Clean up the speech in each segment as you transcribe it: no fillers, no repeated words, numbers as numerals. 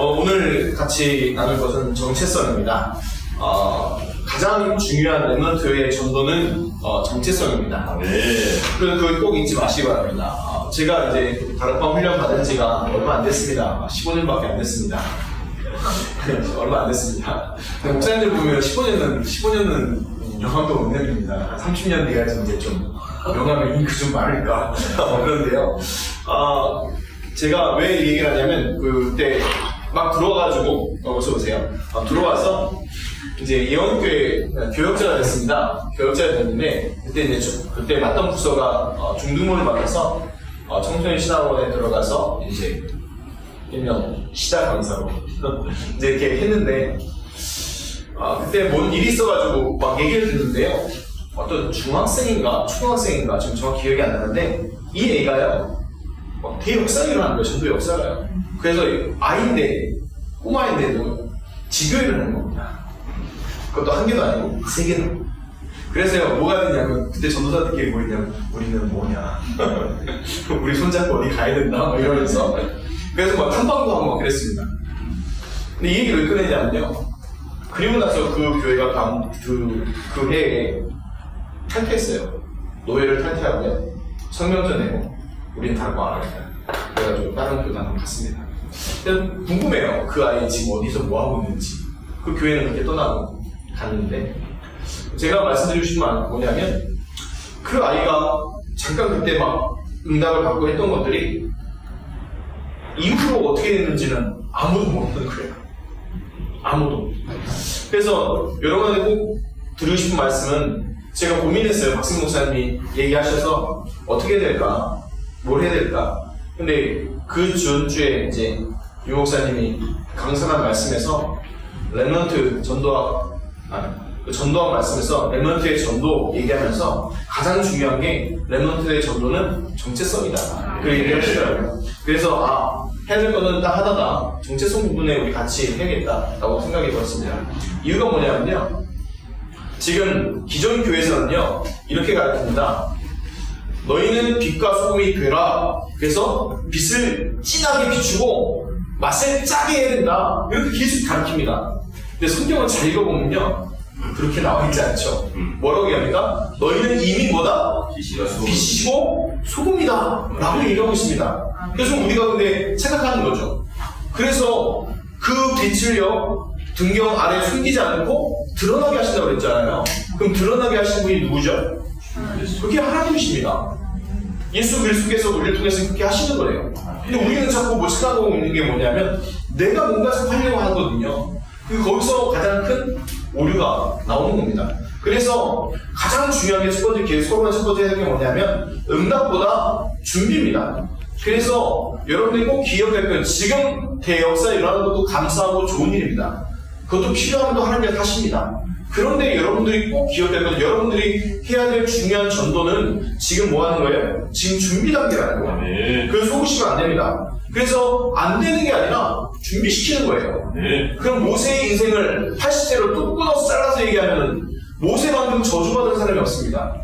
오늘 같이 나눌 것은 정체성입니다. 가장 중요한 랩런트의 전도는 정체성입니다. 그걸 꼭 잊지 마시기 바랍니다. 제가 이제 다락방 훈련 받은 지가 얼마 안 됐습니다. 15년밖에 안 됐습니다. 얼마 안 됐습니다. 목사님들 보면 15년은 영감도 못 내립니다. 30년 돼야지 이제 좀 영감의 잉크 좀 많을까. 그런데요. 제가 왜 이 얘기를 하냐면, 그때 막 들어와가지고, 어서 오세요. 들어와서, 이제 예원교회 교역자가 됐습니다. 교역자가 됐는데, 그때 맡던 부서가 중등부를 맡아서, 청소년 신학원에 들어가서, 이제, 일명 시작 강사로, 이제 이렇게 했는데, 그때 뭔 일이 있어가지고 막 얘기를 듣는데요. 어떤 중학생인가, 초등학생인가, 지금 정확히 기억이 안 나는데, 이 애가요, 대역사가 일어나는 거예요. 전도 역사가요. 그래서 아이인데, 꼬마인데도 지교회를 하는 겁니다. 그것도 한 개도 아니고 세 개도. 그래서 뭐가 되냐면, 그때 전도사들끼리 뭐 있냐면, 우리는 뭐냐. 우리 손잡고 어디 가야 된다. 뭐 이러면서. 그래서 막 탐방도 하고 막 그랬습니다. 근데 이 얘기 왜 꺼내냐면요. 그리고 나서 그 교회가 그 해에 탈퇴했어요. 노예를 탈퇴하고요. 성명서 내고, 우리는 다른 거 안 하겠다. 그래가지고 다른 교단으로 갔습니다. 궁금해요. 그 아이 지금 어디서 뭐 하고 있는지. 그 교회는 그렇게 떠나고 갔는데, 제가 말씀드리고 싶은 건 뭐냐면, 그 아이가 잠깐 그때 막 응답을 받고 했던 것들이 이후로 어떻게 됐는지는 아무도 모르는 거예요. 아무도. 그래서 여러분한테 꼭 드리고 싶은 말씀은, 제가 고민했어요. 박승 목사님이 얘기하셔서 어떻게 해야 될까? 뭘 해야 될까? 근데 그 전주에 이제 유 목사님이 강사한 말씀에서 랩런트 전도학, 전도학 말씀에서 랩런트의 전도 얘기하면서 가장 중요한 게 랩런트의 전도는 정체성이다. 그 얘기를 하시더라고요. 그래서 해야 될 거는 딱 하나다. 정체성 부분에 우리 같이 해야겠다라고 생각이 들었습니다. 이유가 뭐냐면요. 지금 기존 교회에서는요, 이렇게 가르칩니다. 너희는 빛과 소금이 되라. 그래서 빛을 진하게 비추고 맛을 짜게 해야 된다. 이렇게 계속 가르칩니다. 근데 성경을 잘 읽어보면요, 그렇게 나와 있지 않죠. 뭐라고 얘기합니까? 너희는 이미 뭐다? 빛이고 소금이다. 라고 얘기하고 있습니다. 그래서 우리가 근데 생각하는 거죠. 그래서 그 빛을요, 등경 아래 숨기지 않고 드러나게 하신다고 그랬잖아요. 그럼 드러나게 하신 분이 누구죠? 그게 하나님이십니다. 예수 그리스도께서 우리를 통해서 그렇게 하시는 거예요. 근데 우리는 자꾸 뭐 생각하고 있는 게 뭐냐면, 내가 뭔가 하려고 하거든요. 거기서 가장 큰 오류가 나오는 겁니다. 그래서 가장 중요한 게 첫 번째, 서로가 첫 번째 해야 되는 게 뭐냐면, 응답보다 준비입니다. 그래서 여러분들이 꼭 기억할 거예요. 지금 대역사에 일어나는 것도 감사하고 좋은 일입니다. 그것도 필요한 것도 하나님께서 하십니다. 그런데 여러분들이 꼭 기억해야 될 건, 여러분들이 해야 될 중요한 전도는 지금 뭐 하는 거예요? 지금 준비 단계라는 거예요. 그래서 속으시면 안 됩니다. 그래서 안 되는 게 아니라 준비시키는 거예요. 그럼 모세의 인생을 80대로 뚝 끊어서 잘라서 얘기하면 모세만큼 저주받은 사람이 없습니다.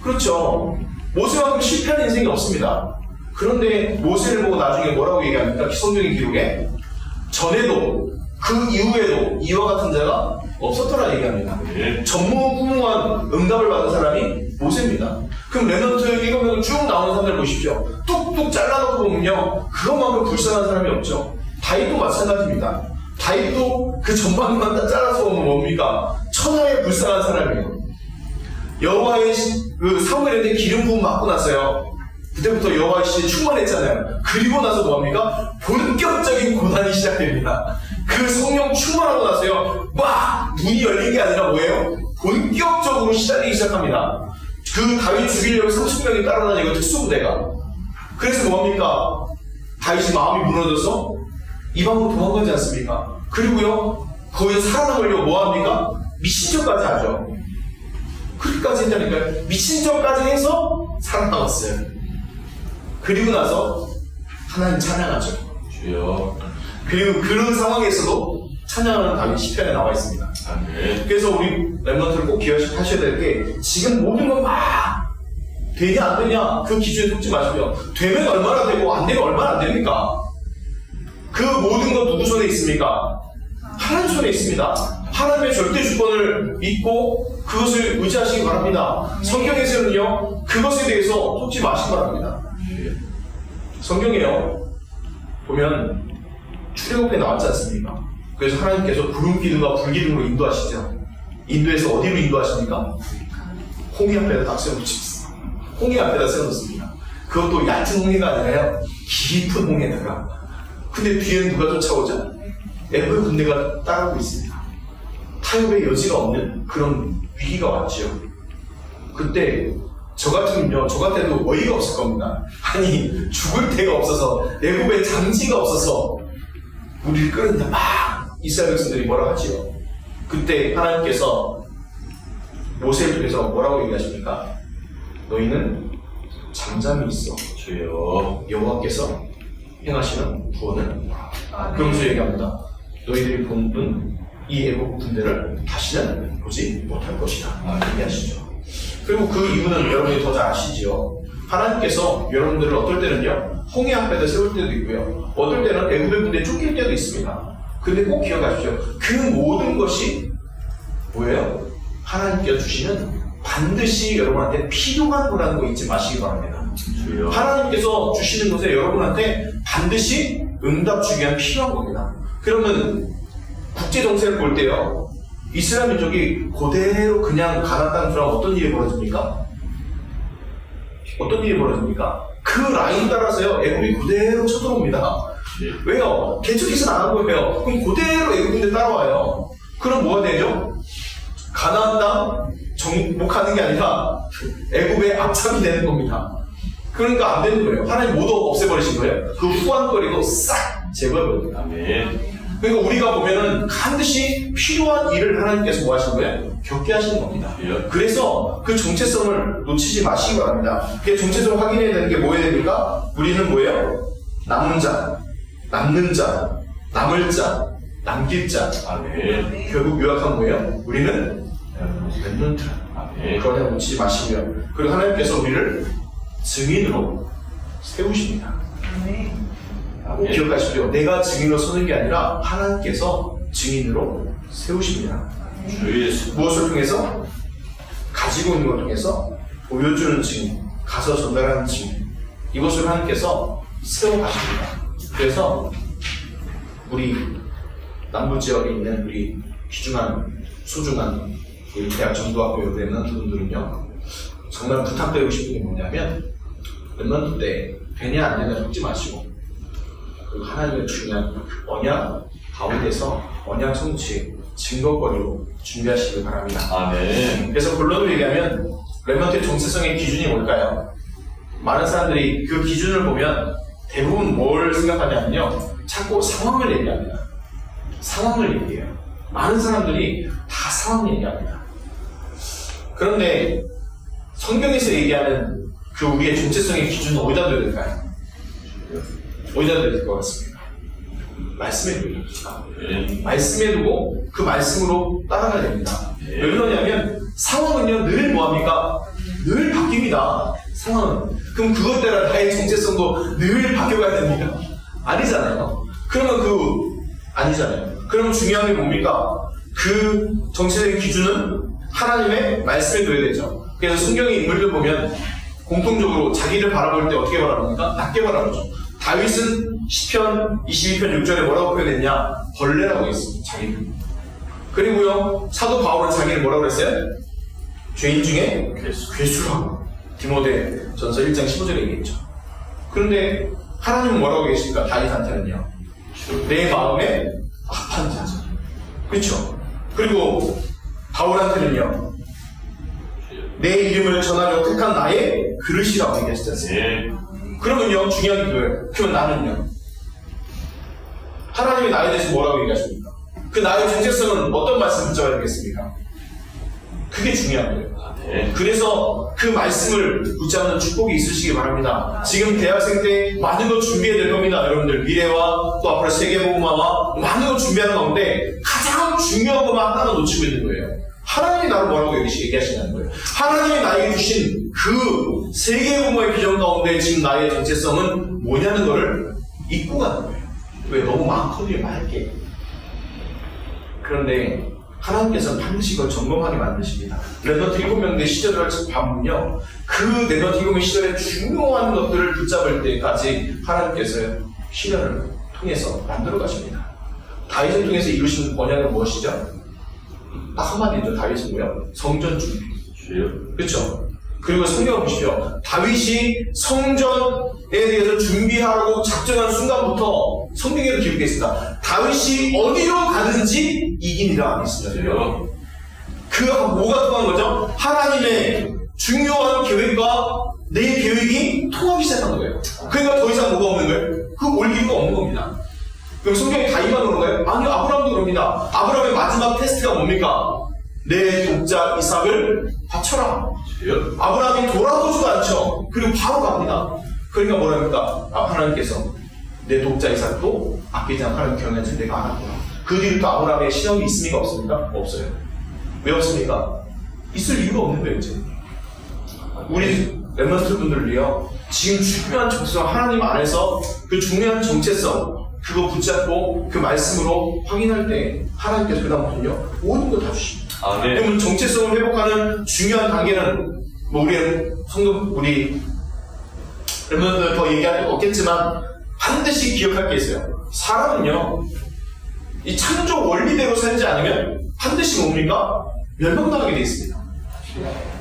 그렇죠. 모세만큼 실패한 인생이 없습니다. 그런데 모세를 보고 나중에 뭐라고 얘기합니까? 성경의 기록에 전에도 그 이후에도 이와 같은 자가 없었더라 얘기합니다. 전무후무한 응답을 받은 사람이 모세입니다. 그럼 랩런트 7명을 쭉 나오는 사람들 보십시오. 뚝뚝 잘라놓고 보면요, 그것만큼 불쌍한 사람이 없죠. 다윗도 마찬가지입니다. 다윗도 그 전반만 다 잘라서 보면 뭡니까? 천하의 불쌍한 사람이에요. 여호와의 그 사무엘한테 기름 부음 받고 났어요. 그때부터 여호와의 신이 충만했잖아요. 그리고 나서 뭐합니까? 본격적인 고난이 시작됩니다. 그 성령 충만하고 나서요, 막 문이 열린 게 아니라 뭐예요? 본격적으로 시작되기 시작합니다. 그 다윗 죽이려고 30명이 따라다니고 특수부대가. 그래서 뭐합니까? 다윗이 마음이 무너져서 이방으로 도망가지 않습니까? 그리고요, 거기서 살아남으려고 뭐합니까? 미친 척까지 하죠. 그렇게까지 했다니까요. 미친 척까지 해서 살아남았어요. 그리고 나서 하나님 찬양하죠. 주여. 그리고 그런 상황에서도 찬양하는 다윗 시편에 나와 있습니다. 그래서 우리 랩런트를 꼭 기억하셔야 될 게, 지금 모든 건 막 되냐 안 되냐 그 기준에 속지 마시고요. 되면 얼마나 되고 안 되면 얼마나 안 됩니까? 그 모든 것 누구 손에 있습니까? 하나님 손에 있습니다. 하나님의 절대 주권을 믿고 그것을 의지하시기 바랍니다. 성경에서는요, 그것에 대해서 속지 마시기 바랍니다. 성경에요, 보면 출애굽에 나왔지 않습니까? 그래서 하나님께서 구름 기둥과 불 기둥으로 인도하시죠. 인도에서 어디로 인도하십니까? 홍해 앞에다 딱 세워놓습니다. 홍해 앞에다 세워놓습니다. 그것도 얕은 홍해가 아니라요, 깊은 홍해다가. 근데 뒤에는 누가 쫓아오죠? 애굽의 군대가 따르고 있습니다. 타협의 여지가 없는 그런 위기가 왔죠. 그때 저 같아도 어이가 없을 겁니다. 아니, 죽을 데가 없어서, 애굽에 장지가 없어서 우리를 끌는다. 막 이스라엘 백성들이 뭐라고 하지요. 그때 하나님께서 모세를 통해서 뭐라고 얘기하십니까? 너희는 잠잠히 있어. 주여 여호와께서 행하시는 구원을 그러면서 얘기합니다. 너희들이 본 이 애국 군대를 다시는 보지 못할 것이다. 얘기하시죠. 그리고 그 이유는 여러분이 더 잘 아시지요. 하나님께서 여러분들을 어떨 때는요, 홍해 앞에다 세울 때도 있고요, 어떨 때는 애국의 군대에 쫓길 때도 있습니다. 근데 꼭 기억하십시오. 그 모든 것이 뭐예요? 하나님께서 주시는 반드시 여러분한테 필요한 거라는 거 잊지 마시기 바랍니다. 하나님께서 주시는 것에 여러분한테 반드시 응답 주기 위한 필요한 겁니다. 그러면 국제 정세를 볼 때요, 이스라엘 민족이 그대로 그냥 가나안 땅 들어가면 어떤 일이 벌어집니까? 어떤 일이 벌어집니까? 그 라인 따라서요, 애굽이 그대로 쳐들어옵니다. 왜요? 개척해서 나간 거예요. 그럼 그대로 애굽인들 따라와요. 그럼 뭐가 되죠? 가나안 땅 정복하는 게 아니라 애굽의 앞잡이 되는 겁니다. 그러니까 안 되는 거예요. 하나님 모두 없애버리신 거예요. 그 후한거리도 싹 제거해버립니다. 아멘. 그러니까 우리가 보면은 반드시 필요한 일을 하나님께서 뭐 하시는 거예요? 겪게 하시는 겁니다. 그래서 그 정체성을 놓치지 마시기 바랍니다. 그 정체성을 확인해야 되는 게 뭐여야 됩니까? 우리는 뭐예요? 남은 자, 남는 자, 남을 자, 남길 자. 아멘. 결국 요약한 뭐예요? 우리는 렘넌트. 그거는 놓치지 마시고요. 그리고 하나님께서 우리를 증인으로 세우십니다. 꼭 기억하십시오. 내가 증인으로 서는 게 아니라 하나님께서 증인으로 세우십니다. 무엇을 통해서? 가지고 있는 것 통해서 보여주는 증인, 가서 전달하는 증인, 이것을 하나님께서 세워가십니다. 그래서 우리 남부지역에 있는 우리 귀중한, 소중한 우리 대학 전도학교 랩런트 분들은요, 정말 부탁드리고 싶은 게 뭐냐면, 랩런트 때 되냐 안 되냐 속지 마시고, 그리고 하나님의 중요한 언약 가운데서 언약 성취 증거거리로 준비하시길 바랍니다. 아멘. 그래서 본론으로 얘기하면 렘넌트의 정체성의 기준이 뭘까요? 많은 사람들이 그 기준을 보면 대부분 뭘 생각하냐면요, 자꾸 상황을 얘기합니다. 상황을 얘기해요. 많은 사람들이 다 상황 얘기합니다. 그런데 성경에서 얘기하는 그 우리의 정체성의 기준은 어디다 둬야 될까요? 어디다 둬야 될 것 같습니다. 말씀에 두십시다. 말씀에 두고 그 말씀으로 따라가야 됩니다. 왜 그러냐면 상황은요 늘 뭐합니까? 늘 바뀝니다. 상황은. 그럼 그것 따라 나의 정체성도 늘 바뀌어가야 됩니까? 아니잖아요. 그러면 아니잖아요. 그럼 중요한 게 뭡니까? 그 정체적인 기준은 하나님의 말씀에 둬야 되죠. 그래서 성경의 인물들 보면 공통적으로 자기를 바라볼 때 어떻게 바라봅니까? 낮게 바라보죠. 다윗은 시편 22편 6절에 뭐라고 표현했냐? 벌레라고 했습니다. 자기를. 그리고요, 사도 바울은 자기를 뭐라고 그랬어요? 죄인 중에 괴수라고. 디모데 전서 1장 15절에 얘기했죠. 그런데 하나님은 뭐라고 계십니까? 다윗한테는요, 내 마음에 합한 자죠. 그렇죠? 그리고 바울한테는요, 내 이름을 전하려고 택한 나의 그릇이라고 얘기하시지 않습니까? 그러면요, 중요한 게 뭐예요? 그러면 나는요, 하나님이 나에 대해서 뭐라고 얘기하십니까? 그 나의 정체성은 어떤 말씀 붙잡아야 되겠습니까? 그게 중요한 거예요. 그래서 그 말씀을 붙잡는 축복이 있으시기 바랍니다. 지금 대학생 때 많은 걸 준비해야 될 겁니다. 여러분들 미래와 또 앞으로 세계복음화와 많은 걸 준비하는 가운데 가장 중요한 것만 하나만 놓치고 있는 거예요. 하나님이 나를 뭐라고 얘기하시는 거예요. 하나님이 나에게 주신 그 세계복음화의 비전 가운데 지금 나의 정체성은 뭐냐는 것을 잊고 가는 거예요. 왜? 너무 많거든요, 맑게. 그런데 하나님께서는 반드시 그걸 점검하게 만드십니다. 렘넌트 7명대 시절을 보면요, 그 렘넌트 7명 시절의 중요한 것들을 붙잡을 때까지 하나님께서 시련을 통해서 만들어 가십니다. 다윗을 통해서 이루신 언약은 무엇이죠? 딱 한마디죠. 다윗은 뭐요? 성전 준비. 그렇죠? 그리고 성경을 보십시오. 다윗이 성전에 대해서 준비하고 작정한 순간부터 성경에도 기록되어 있습니다. 다윗이 어디로 가든지 이기니라 했습니다. 그가 뭐가 통한 거죠? 하나님의 중요한 계획과 내 계획이 통하기 시작한 거예요. 그러니까 더 이상 뭐가 없는 거예요? 그 올 이유가 없는 겁니다. 그럼 성경이 다윗만 그런가요? 아니요, 아브라함도 그럽니다. 아브라함의 마지막 테스트가 뭡니까? 내 독자 이삭을 바쳐라. 아브라함이 돌아보지도 않죠. 그리고 바로 갑니다. 그러니까 뭐랍니까? 하나님께서 내 독자 이삭도 아끼지 않고 하나님 경연을 내가 알았구나. 그 뒤로 또 아브라함의 시험이 있습니까? 없습니까? 없어요. 왜 없습니까? 있을 이유가 없는 거예요, 이제. 우리 렘넌트 분들이요, 지금 중요한 정체성, 하나님 안에서 그 중요한 정체성, 그거 붙잡고 그 말씀으로 확인할 때 하나님께서 그 다음부터는요, 모든 걸 다 주십니다. 네. 그러면 정체성을 회복하는 중요한 단계는 우리 렘넌트 더 얘기할 거 없겠지만 반드시 기억할 게 있어요. 사람은요, 이 창조 원리대로 살지 않으면 반드시 뭡니까? 멸망당하게 되어 있습니다.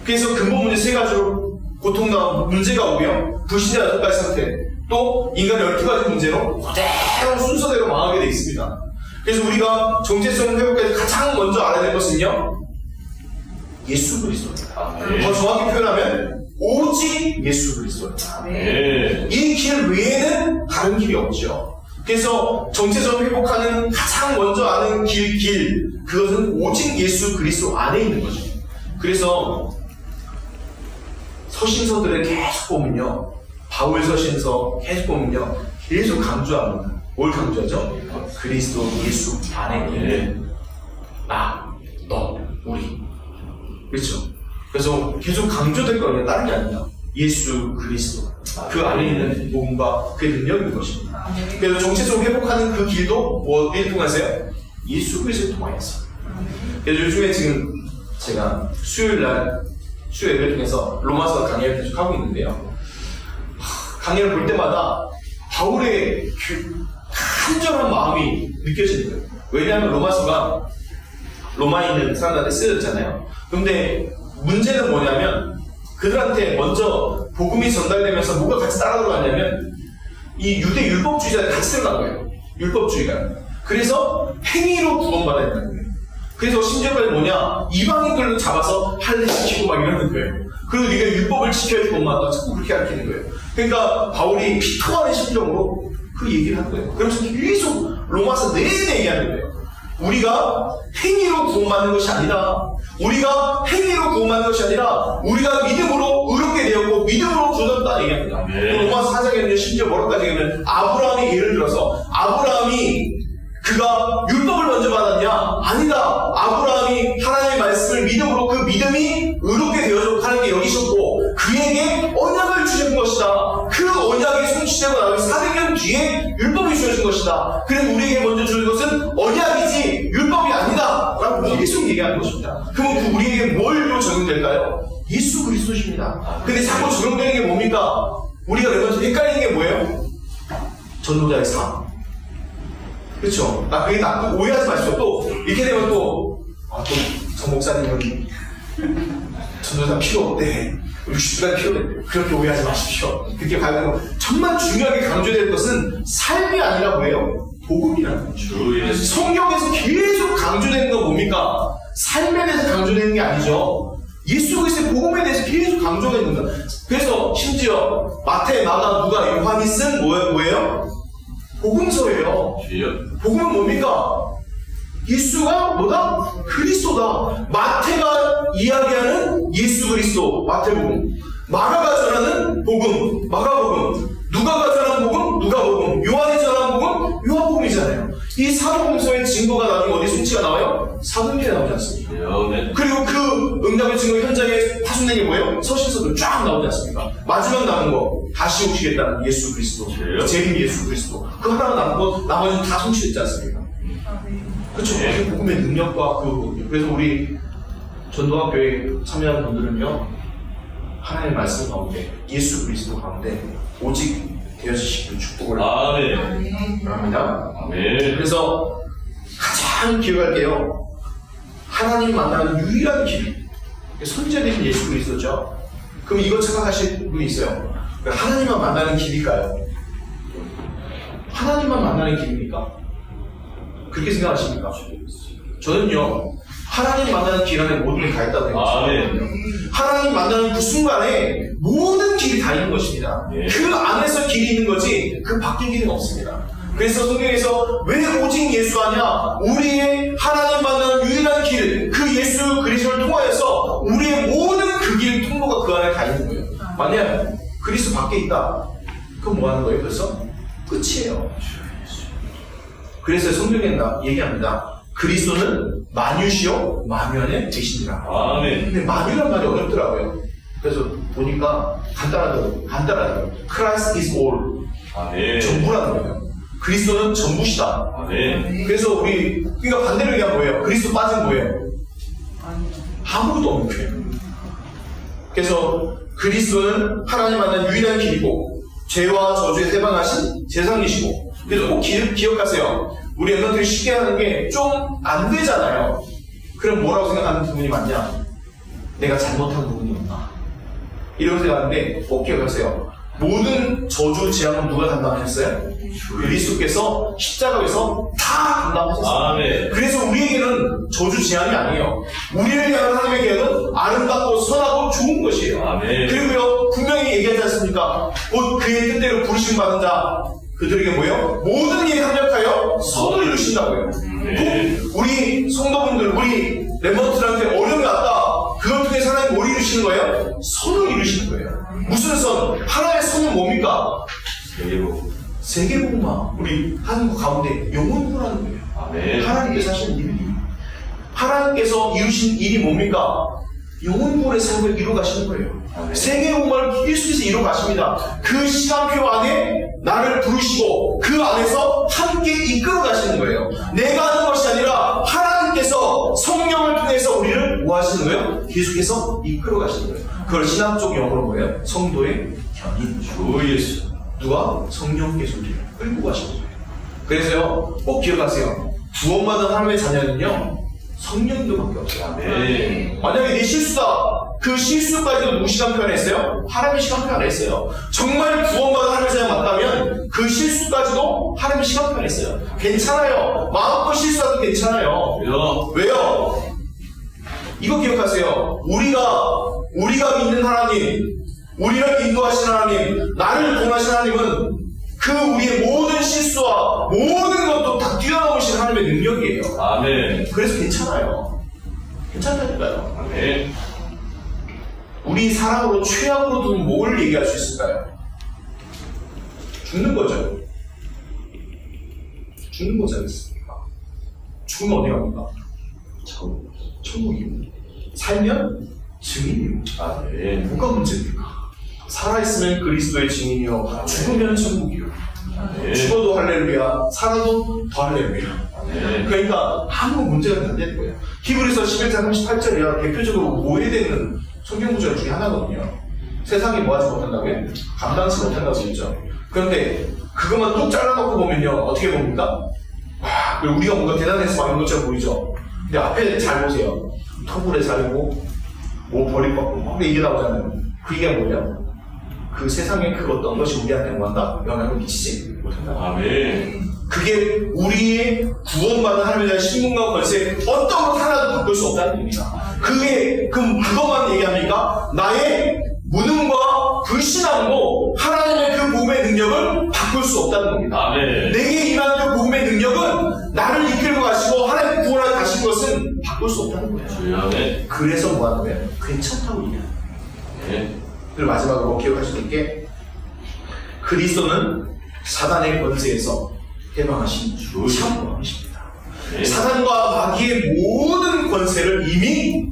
그래서 근본 문제 3가지로 고통과 문제가 오고요, 불신자 6가지 상태, 또 인간의 12가지 문제로 그대로 순서대로 망하게 되어 있습니다. 그래서 우리가 정체성을 회복해서 가장 먼저 알아야 될 것은요, 예수 그리스도입니다. 더 정확히 표현하면 오직 예수 그리스도입니다. 이 길 외에는 다른 길이 없죠. 그래서 정체성을 회복하는 가장 먼저 아는 길, 그것은 오직 예수 그리스도 안에 있는 거죠. 그래서 서신서들을 계속 보면요, 바울 서신서 계속 보면요, 계속 강조합니다. 뭘 강조하죠? 그리스도 예수 안에 있는 나, 너, 우리. 그렇죠? 그래서 계속 강조될 거는 다른 게 아니라 예수 그리스도, 그 안에 있는 복음과 그 능력인 것입니다. 그래서 정체성 회복하는 그 길도 어디에 통하세요? 예수 그리스도를 통하여서. 그래서 요즘에 지금 제가 수요일날 수요예배를 통해서 로마서 강의를 계속 하고 있는데요, 강의를 볼 때마다 바울의 간절한 마음이 느껴지는 거예요. 왜냐하면 로마서가 로마에 있는 사람들한테 쓰여졌잖아요. 그런데 문제는 뭐냐면 그들한테 먼저 복음이 전달되면서 뭐가 같이 따라 들어갔냐면 이 유대 율법주의자가 같이 들어간 거예요. 율법주의가. 그래서 행위로 구원받아야 된다는 거예요. 그래서 심지어까지 뭐냐, 이방인들로 잡아서 할례시키고 막 이러는 거예요. 그리고 네가 율법을 지켜야지 구원받아, 자꾸 그렇게 가르치는 거예요. 그러니까 바울이 피토하는 심정으로 그 얘기를 한 거예요. 그러면서 계속 로마서 내내 얘기하는 거예요. 우리가 행위로 구원받는 것이 아니다. 우리가 행위로 구원받는 것이 아니라 우리가 믿음으로 의롭게 되었고 믿음으로 구원받다 얘기합니다. 로마서 4장에는 심지어 뭐라까지 하면 아브라함이 예를 들어서 아브라함이 그가 율법을 먼저 받았냐? 아니다. 아브라함이 하나님의 말씀을 믿음으로 그 믿음이 의롭게 되어서 하나님께 여기셨고 그에게 언약을 주신 것이다. 그 언약이 성취되고 나면 400년 뒤에 율법이 주어진 것이다. 그래서 우리에게 먼저 주는 것은 언약이지 율법이 아니다. 라고 계속 얘기하는 것입니다. 그럼 그 우리에게 뭘로 적용될까요? 예수 그리스도십니다. 근데 자꾸 적용되는 게 뭡니까? 우리가 헷갈리는 게 뭐예요? 전도자의 삶. 그렇죠? 그게 오해하지 마시죠. 또 이렇게 되면 또 정 목사님은 전도사 필요 없대, 60시간 필요 없대, 그렇게 오해하지 마십시오. 그렇게 가고 정말 중요하게 강조될 것은 삶이 아니라 뭐예요? 복음이라는 거죠. 성경에서 계속 강조되는 건 뭡니까? 삶에 대해서 강조되는 게 아니죠. 예수 그리스도의 복음에 대해서 계속 강조가 있는 거예요. 그래서 심지어 마태, 마가, 누가, 요한이 쓴 뭐예요? 복음서예요. 복음은 뭡니까? 예수가 뭐다? 그리스도다. 마태가 이야기하는 예수 그리스도, 마태복음. 마가가 전하는 복음, 마가복음. 누가가 전하는 복음, 누가복음. 요한이 전하는 복음, 요한복음이잖아요. 이 사도복음서의 증거가 나중에 어디 수치가 나와요? 사도행전에 나오지 않습니까? 그리고 그 응답의 증거 현장에 파손된 게 뭐예요? 서신서도 쫙 나오지 않습니까? 마지막 남은 거 다시 오시겠다는 예수 그리스도, 재림 예수 그리스도 그 하나 남은 거 나머지는 다 성취됐지 않습니까? 그렇죠. 그 복음의 능력과 그래서 우리 전도학교에 참여하는 분들은요 하나님의 말씀 가운데 예수 그리스도 가운데 오직 되어지시기를 축복을 합니다. 그래서 가장 기억할 게요 하나님 만나는 유일한 길 선제되신 예수 그리스도죠. 그럼 이거 착각하실 분이 있어요. 하나님만 만나는 길일까요? 하나님만 만나는 길입니까? 그렇게 생각하십니까? 저는요 하나님 만나는 길 안에 모든 게 다 있다고 생각합니다. 하나님 만나는 그 순간에 모든 길이 다 있는 것입니다. 그 안에서 길이 있는 거지 그 밖에 길은 없습니다. 그래서 성경에서 왜 오직 예수 하냐? 우리의 하나님 만나는 유일한 길, 그 예수 그리스도를 통하여서 우리의 모든 그 길 통로가 그 안에 다 있는 거예요. 만약 그리스도 밖에 있다, 그럼 뭐 하는 거예요? 그래서 끝이에요. 그래서 성경에 얘기합니다. 그리스도는 만유시요 만유안에 계시니라. 근데 만유란 말이 어렵더라고요. 그래서 보니까 간단하더라고요. Christ is all. 전부라는 거예요. 그리스도는 전부시다. 그래서 우리가 반대로 얘기하면 뭐예요? 그리스도 빠진 뭐예요? 아무것도 없는 거예요. 그래서 그리스도는 하나님 만난 유일한 길이고 죄와 저주에 해방하신 제상이시고 그래서 꼭 기억하세요. 우리 엠너들이 쉽게 하는 게 좀 안 되잖아요. 그럼 뭐라고 생각하는 부분이 많냐? 내가 잘못한 부분이 없나? 이런 생각하는데 꼭 기억하세요. 모든 저주 재앙은 누가 담당하셨어요? 그리스도께서 십자가에서 다 담당하셨어요. 그래서 우리에게는 저주 재앙이 아니에요. 우리를 향한 하나님의 계획은 아름답고 선하고 좋은 것이에요. 그리고요 분명히 얘기하지 않습니까? 곧 그의 뜻대로 부르심 받은 자 그들에게 뭐예요? 모든 일에 합력하여 선을 이루신다고요. 우리 성도분들, 우리 렘넌트들한테 어려움이 왔다. 그걸 통해서 하나님 뭘 이루시는 거예요? 선을 이루시는 거예요. 무슨 선? 하나의 선은 뭡니까? 세계복음화. 우리 한국 가운데 영혼부라는 거예요. 하나님께서 하시는 일이. 하나님께서 이루신 일이 뭡니까? 영혼부의 삶을 이루 가시는 거예요. 세계복음화를 예수께서 이루 가십니다. 그 시간표 안에 나를 부르시고 그 안에서 함께 이끌어 가시는 거예요. 내가 하는 것이 아니라 하나님께서 성령을 통해서 우리를 뭐 하시는 거예요? 계속해서 이끌어 가시는 거예요. 그걸 신학적 용어로 뭐예요? 성도의 견인. 주 예수. 누가? 성령께서 우리를 끌고 가시는 거예요. 그래서요, 꼭 기억하세요. 구원받은 하나님의 자녀는요, 성령님밖에 없어요. 만약에 내 실수다. 그 실수까지도 누구 시간표 안에 했어요? 하나님의 시간표 안에 했어요. 정말 구원받은 하나님의 자녀 맞다면 그 실수까지도 하나님의 시간표 안에 했어요. 괜찮아요. 마음껏 실수해도 괜찮아요. 왜요? 이거 기억하세요. 우리가 믿는 하나님, 우리를 인도하신 하나님, 나를 구원하신 하나님은 그 우리의 모든 실수와 모든 것도 다 뛰어넘으신 하나님의 능력이에요. 그래서 괜찮아요. 괜찮다니까요. 우리 사랑으로 최악으로도 뭘 얘기할 수 있을까요? 죽는 거죠. 죽는 거지 않습니까? 죽으면 어디 갑니까? 천국이요. 살면 증인이요. 뭐가 문제입니까? 살아있으면 그리스도의 증인이요. 죽으면 천국이요. 죽어도 할렐루야, 살아도 더 할렐루야. 그러니까 아무 문제가 안 되는 거예요. 히브리서 11장 38절이야. 대표적으로 오해되는 성경 구절 중에 하나거든요. 세상이 뭐하지 못한다고요? 감당치 못한다고 했죠. 그런데 그것만 뚝 잘라놓고 보면요, 어떻게 봅니까? 와, 우리가 뭔가 대단해서 막는 것처럼 보이죠. 근데 앞에 잘 보세요. 터굴에 살고 뭐 버릴 것 같고 근데 이게 나오잖아요. 그 얘기가 뭐냐? 그 세상에 그 어떤 것이 우리한테 뭐한다? 영향을 미치지 못한다. 그게 우리의 구원받은 하나님에 대한 신분과 권세 어떤 것 하나도 바꿀 수 없다는 얘기입니다. 그것만 얘기합니까? 나의 무능과 불신함으로 하나님의 그 복음의 능력을 바꿀 수 없다는 겁니다. 내게 임한 그 복음의 능력은 나를 이끌고 가시고 하나님 구원하게 가신 것은 바꿀 수 없다는 거예요. 그래서 뭐 하는 거예요? 괜찮다고 얘기해요. 그리고 마지막으로 기억할 수 있게 그리스도는 사단의 권세에서 해방하신 참 왕이십니다. 사단과 마귀의 모든 권세를 이미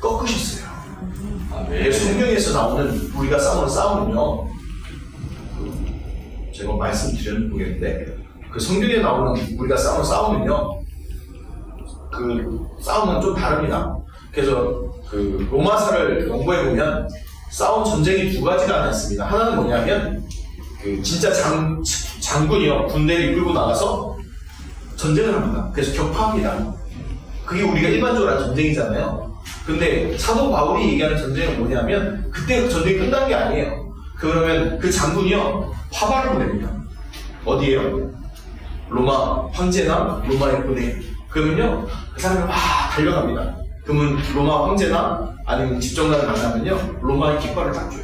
꺾으셨어요. 네. 성경에서 나오는 우리가 싸우는 싸움은요, 제가 말씀드렸는지 모르겠는데, 그 성경에 나오는 우리가 싸우는 싸움은요, 그 싸움은 좀 다릅니다. 그래서 그 로마사를 연구해 보면 싸운 전쟁이 두 가지가 아니었습니다. 하나는 뭐냐면 그 진짜 장군이요, 군대를 이끌고 나가서 전쟁을 합니다. 그래서 격파합니다. 그게 우리가 일반적으로 하는 전쟁이잖아요. 근데 사도 바울이 얘기하는 전쟁은 뭐냐면 그때 그 전쟁이 끝난 게 아니에요. 그러면 그 장군이요, 파발을 보냅니다. 어디에요? 로마 황제나 로마의 군에. 그러면요, 그 사람이 막 달려갑니다. 그러면 로마 황제나 아니면 집정관을 만나면요, 로마의 깃발을 딱 줘요.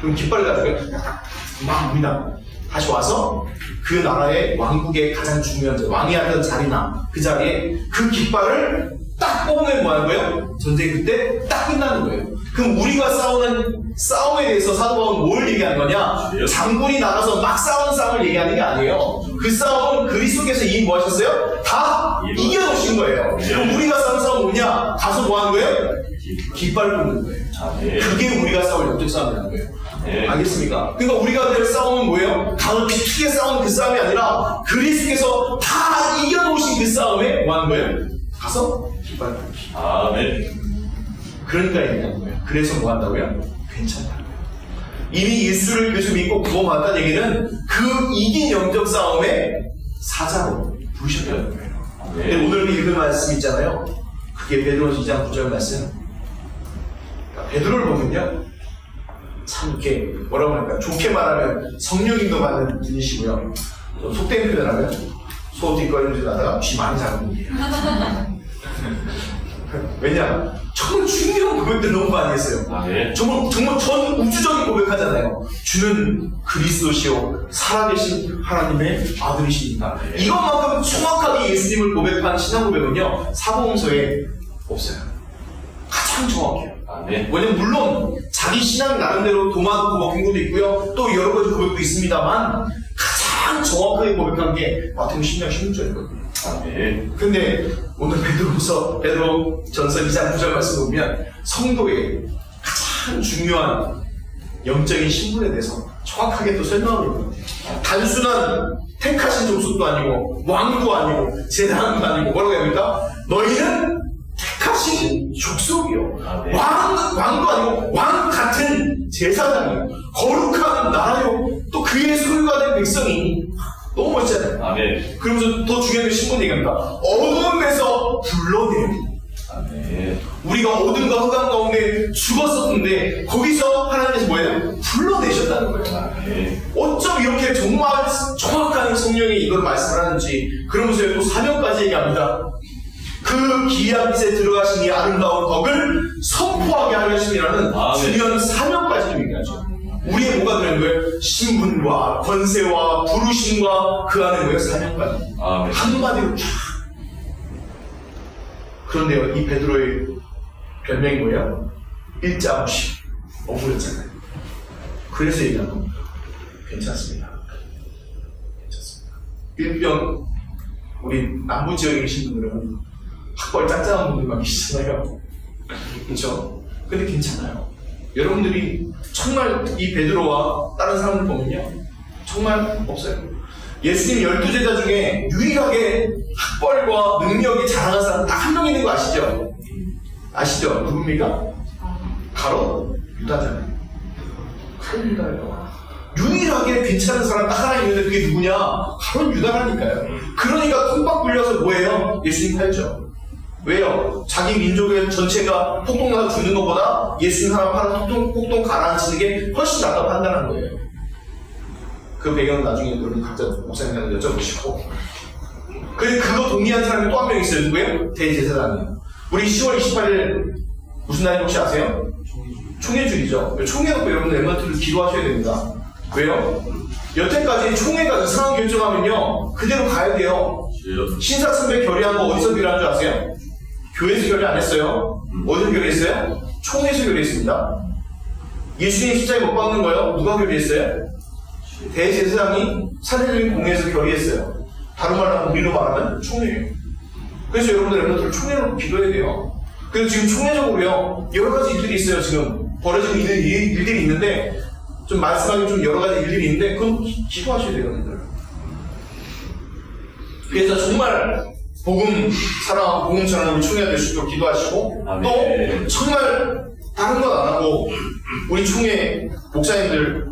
그럼 깃발을 가지고 막 옵니다. 다시 와서 그 나라의 왕국의 가장 중요한 왕이 하던 자리나 그 자리에 그 깃발을 딱 뽑으면 뭐 하는 거예요? 전쟁이 그때 딱 끝나는 거예요. 그럼 우리가 싸우는 싸움에 대해서 사도 바울은 뭘 얘기하는 거냐? 장군이 나가서 막 싸우는 싸움을 얘기하는 게 아니에요. 그 싸움은 그리스도께서 이미 뭐 하셨어요? 다 이겨놓으신 거예요. 그럼 우리가 싸우는 싸움은 뭐냐? 가서 뭐 하는 거예요? 깃발 뽑는 거예요. 그게 우리가 싸울 영적 싸움이라는 거예요. 알겠습니까? 그러니까 우리가 될 싸움은 뭐예요? 강을 비트게 싸우는 그 싸움이 아니라 그리스도께서 다 이겨놓으신 그 싸움에 뭐 하는 거예요? 가서 깃발 뽑기. 그러니까 얘기하는 거예요. 그래서 뭐 한다고요? 괜찮다고요. 이미 예수를 그래서 믿고 구원받았다는 얘기는 그 이긴 영적 싸움의 사자로 부르셨다는 거예요. 근데 오늘 읽은 말씀 있잖아요. 그게 베드로서 2장 9절 말씀. 그러니까 베드로를 보면요, 참 이렇게 뭐라고 할까요? 좋게 말하면 성령님도 받는 분이시고요. 좀 속된 표현을 하면 소뒷걸음질 하다가 귀 많이 작은 분이에요. 왜냐? 정말 중요한 고백들 너무 많이 했어요. 정말 전 우주적인 고백하잖아요. 주는 그리스도시요 살아계신 하나님의 아들이십니다. 이것만큼 정확하게 예수님을 고백한 신앙 고백은요, 사복음서에 없어요. 가장 정확해요. 왜냐면 물론 자기 신앙 나름대로 도마도 고백한 것도 있고요, 또 여러 가지 고백도 있습니다만 가장 정확하게 고백한 게 마태복음 10장 16절이거든요. 근데 오늘 베드로전서 2장 9절 말씀 보면 성도의 가장 중요한 영적인 신분에 대해서 정확하게 또 설명하고 있거든요. 단순한 택하신 족속도 아니고 왕도 아니고 제사장도 아니고 뭐라고 해야 됩니까? 너희는 택하신 족속이요. 왕도 아니고 왕 같은 제사장이요. 거룩한 나라요. 또 그의 소유가 된 백성이. 너무 멋있잖아요. 그러면서 더 중요한 게 신분 얘기합니다. 어둠에서 불러내요. 우리가 어둠과 흑암 가운데 죽었었는데 거기서 하나님께서 뭐예요? 불러내셨다는 거예요. 어쩜 이렇게 정말 정확한 성령이 이걸 말씀을 하는지. 그러면서 또 사명까지 얘기합니다. 그 기이한 빛에 들어가신 이 아름다운 덕을 선포하게 하려심이라는 중요한 사명까지도 얘기하죠. 우리의 뭐가 들어있는 거예요? 신분과 권세와 부르심과 그 안에 뭐예요? 사명까지. 한마디로 쫙. 그런데요, 이 베드로의 별명이 뭐예요? 일자무시. 억울했잖아요. 그래서 얘기하는 겁니다. 괜찮습니다. 일병, 우리 남부 지역에 계신 분들은 학벌 짱짱한 분들만 계시잖아요. 그렇죠? 근데 괜찮아요. 여러분들이 정말 이 베드로와 다른 사람들 보면요, 정말 없어요. 예수님 12제자 중에 유일하게 학벌과 능력이 자랑한 사람 딱 한 명 있는 거 아시죠? 아시죠? 누굽니까? 가롯 유다잖아요. 가롯 유다예요. 유일하게 괜찮은 사람 딱 하나 있는데 그게 누구냐? 가롯 유다라니까요. 그러니까 콩박 불려서 뭐예요? 예수님 팔죠. 왜요? 자기 민족의 전체가 폭동나서 죽는 것보다 예수님 하나 팔아서 폭동 가라앉히는 게 훨씬 낫다고 판단한 거예요. 그 배경은 나중에 여러분 각자 목사님한테 여쭤보시고. 그리고 그거 동의한 사람이 또 한 명 있어요. 누구예요? 대제사장이에요. 우리 10월 28일 무슨 날인지 혹시 아세요? 총회주의죠. 총회놓고 여러분들 엠마트를 기도하셔야 됩니다. 왜요? 여태까지 총회가 이상한 결정하면요, 그대로 가야 돼요. 신사참배 결의한 거 어디서 결의한 줄 아세요? 교회에서 결의 안 했어요. 어디서 결의했어요? 총회에서 결의했습니다. 예수님 십자가에 못 박는 거요? 누가 결의했어요? 대제사장이 사내적인 공회에서 결의했어요. 다른 말로 우리로 말하면 총회예요. 그래서 여러분들 엠마트를 총회로 기도해야 돼요. 그래서 지금 총회적으로요, 여러 가지 일들이 있어요. 지금 벌어지는 일들이 있는데, 좀 말씀하기 좀 여러 가지 일들이 있는데, 그건 기도하셔야 돼요, 여러분들. 그래서 정말 복음 사랑하고 복음 전하는 총회가 될 수 있도록 기도하시고, 또 정말 다른 건 안 하고 우리 총회 목사님들,